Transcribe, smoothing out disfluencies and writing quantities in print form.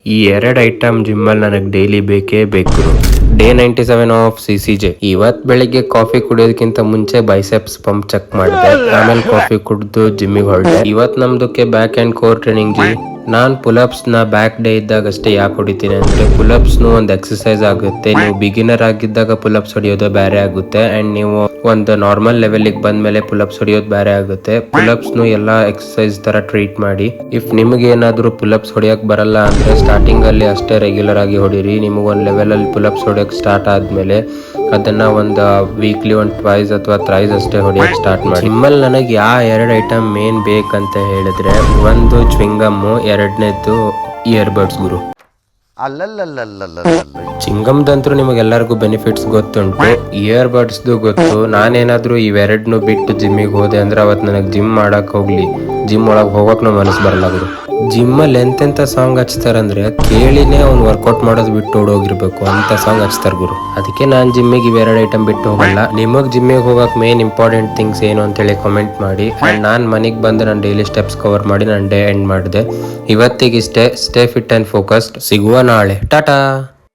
ಈ ಎರಡು ಐಟಮ್ ಜಿಮ್ಮಲ್ಲಿ ನನಗೆ ಡೈಲಿ ಬೇಕೇ ಬೇಕು. Day 97 of CCJ. ಇವತ್ ಬೆಳಿಗ್ಗೆ ಕಾಫಿ ಕುಡಿಯೋದಕ್ಕಿಂತ ಮುಂಚೆ ಬೈಸೆಪ್ಸ್ ಪಂಪ್ ಚೆಕ್ ಮಾಡಿದೆ. ಆಮೇಲೆ ಕಾಫಿ ಕುಡಿದು ಜಿಮ್ಮಿಗೆ ಹೊರಟೆ. ಇವತ್ ನಮ್ದಕ್ಕೆ ಬ್ಯಾಕ್ ಅಂಡ್ ಕೋರ್ ಟ್ರೈನಿಂಗ್ ಜಿ. ನಾನ್ ಪುಲ್ಅಪ್ಸ್ ನ ಬ್ಯಾಕ್ ಡೇ ಇದ್ದಾಗ ಅಷ್ಟೇ ಯಾಕೆ ಹೊಡಿತೀನಿ ಅಂದ್ರೆ ಪುಲ್ಅಪ್ಸ್ ಒಂದು ಎಕ್ಸರ್ಸೈಸ್ ಆಗುತ್ತೆ. ನೀವು ಬಿಗಿನರ್ ಆಗಿದ್ದಾಗ ಪುಲ್ಅಪ್ಸ್ ಹೊಡಿಯೋದು ಬೇರೆ ಆಗುತ್ತೆ ಅಂಡ್ ನೀವು ಒಂದು ನಾರ್ಮಲ್ ಲೆವೆಲ್ ಬಂದ್ಮೇಲೆ ಪುಲ್ಅಪ್ಸ್ ಹೊಡಿಯೋದು ಬೇರೆ ಆಗುತ್ತೆ. ಪುಲ್ಅಪ್ಸ್ ಎಲ್ಲಾ ಎಕ್ಸರ್ಸೈಸ್ ತರ ಟ್ರೀಟ್ ಮಾಡಿ. ಇಫ್ ನಿಮ್ಗೆ ಏನಾದ್ರು ಪುಲ್ಅಪ್ಸ್ ಹೊಡಿಯಕ್ ಬರಲ್ಲ ಅಂದ್ರೆ ಸ್ಟಾರ್ಟಿಂಗ್ ಅಲ್ಲಿ ಅಷ್ಟೇ ರೆಗ್ಯುಲರ್ ಆಗಿ ಹೊಡಿರಿ. ನಿಮಗೆ ಒಂದು ಲೆವೆಲ್ ಅಲ್ಲಿ ಪುಲ್ಅಪ್ಸ್ ಹೊಡಿಯಕ್ ಸ್ಟಾರ್ಟ್ ಆದ್ಮೇಲೆ ಅದನ್ನ ಒಂದು ವೀಕ್ಲಿ ಒಂದು ಟ್ವೈಸ್ ಅಥವಾ ಥ್ರೈಸ್ ಅಷ್ಟೇ ಹೊಡಿಯಕ್ ಸ್ಟಾರ್ಟ್ ಮಾಡಿ. ಜಿಮ್ಮಲ್ಲಿ ನನಗೆ ಎರಡು ಐಟಮ್ ಮೇನ್ ಬೇಕಂತ ಹೇಳಿದ್ರೆ ಒಂದು ಚ್ವಿಂಗಮ್, ಎರಡನೇದು ಇಯರ್ಬಡ್ಸ್ ಗುರು. ಚಿಂಗಮ್ದಂತೂ ನಿಮಗೆಲ್ಲರಿಗೂ ಬೆನಿಫಿಟ್ಸ್ ಗೊತ್ತುಂಟು, ಇಯರ್ಬಡ್ಸ್ದು ಗೊತ್ತು. ನಾನೇನಾದ್ರೂ ಇವೆರಡನ್ನು ಬಿಟ್ಟು ಜಿಮ್ಮಿಗೆ ಹೋದೆ ಅಂದ್ರೆ ಅವತ್ತು ನನಗೆ ಜಿಮ್ ಮಾಡಕ್ ಹೋಗ್ಲಿ ಜಿಮ್ ಒಳಗೆ ಹೋಗಕ್ನು ಮನಸ್ಸು ಬರಲ್ಲ ಗುರು. ಜಿಮ್ಮಲ್ಲಿ ಎಂತೆಂತ ಸಾಂಗ್ ಹಚ್ತಾರಂದ್ರೆ ಕೇಳಿನೇ ಅವ್ನು ವರ್ಕೌಟ್ ಮಾಡೋದು ಬಿಟ್ಟು ಓಡೋಗಿರ್ಬೇಕು ಅಂತ ಸಾಂಗ್ ಹಚ್ತಾರ ಗುರು. ಅದಕ್ಕೆ ನಾನು ಜಿಮ್ಮಿಗೆ ಇವೆರಡು ಐಟಮ್ ಬಿಟ್ಟು ಹೋಗಲ್ಲ. ನಿಮಗ್ ಜಿಮ್ಮಿಗೆ ಹೋಗಕ್ ಮೇನ್ ಇಂಪಾರ್ಟೆಂಟ್ ಥಿಂಗ್ಸ್ ಏನು ಅಂತೇಳಿ ಕಾಮೆಂಟ್ ಮಾಡಿ. ಅಂಡ್ ನಾನು ಮನೆಗೆ ಬಂದು ನನ್ನ ಡೈಲಿ ಸ್ಟೆಪ್ಸ್ ಕವರ್ ಮಾಡಿ ನನ್ನ ಡೇ ಎಂಡ್ ಮಾಡಿದೆ. ಇವತ್ತಿಗಿಷ್ಟೇ. Stay fit and focused. ಸಿಗುವ ನಾಳೆ. ಟಾಟಾ.